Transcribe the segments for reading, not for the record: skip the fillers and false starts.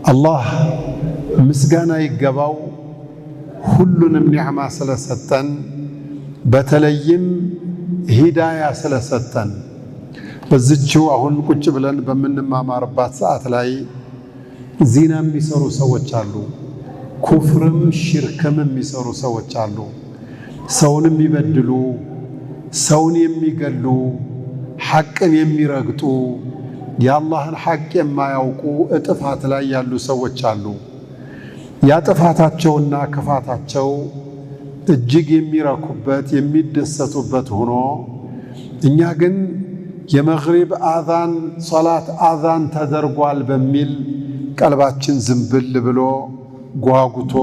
አላህ ምስጋና ይገባው ሁሉንም ኒዕማ ስለሰጠን በተለይም ሂዳያ ስለሰጠን። በዚህው አሁን ቁጭ ብለን በምንማማርባት ሰዓት ላይ ዚና የሚሰሩ ሰዎች አሉ፣ ኩፍርም ሽርክም የሚሰሩ ሰዎች አሉ፣ ሰውን የሚበድሉ፣ ሰውን የሚገሉ፣ ሐቅን የሚረግጡ፣ የአላህን ሐቅ የማያውቁ እጥፋት ላይ ያሉ ሰዎች አሉ። ያ ጥፋታቸውና ክፋታቸው እጅግ የሚረኩበት የሚደሰቱበት ሆኖ እኛ ግን የመግሪብ አዛን ሶላት አዛን ተደርጓል በሚል ቀልባችን ዝንብል ብሎ ጓጉቶ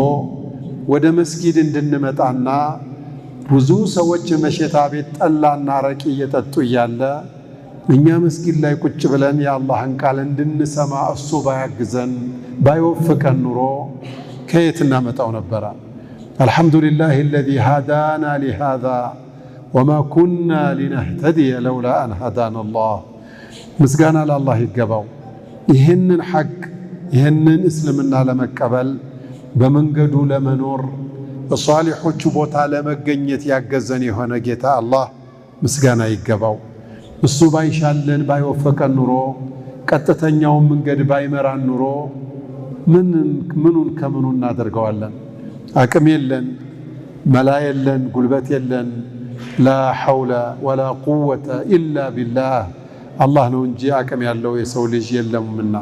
ወደ መስጊድ እንድንመጣና ብዙ ሰዎች መሸታ ቤት ጠላና ረቂ እየጠጡ እያለ እኛ መስጊድ ላይ ቁጭ ብለን የአላህን ቃል እንድንሰማ እሱ ባያግዘን ባይወፍቀን ኑሮ ከየት እናመጣው ነበረ? አልሐምዱሊላህ الذي هدانا لهذا وما كنا لنهتدي لولا أن هدانا الله። ምስጋና ለአላህ ይገባው። ይህንን ሐቅ ይህንን እስልምና ለመቀበል በመንገዱ ለመኖር በሷሊሖቹ ቦታ ለመገኘት ያገዘን የሆነ ጌታ አላህ ምስጋና ይገባው። እሱ ባይሻለን ባይወፈቀን ኑሮ ቀጥተኛውን መንገድ ባይመራን ኑሮ ምኑን ከምኑ እናደርገዋለን? አቅም የለን፣ መላ የለን፣ ጉልበት የለን። ላ ሐውለ ወላ ቁወተ ኢላ ቢላህ አላህ ነው እንጂ አቅም ያለው የሰው ልጅ የለምና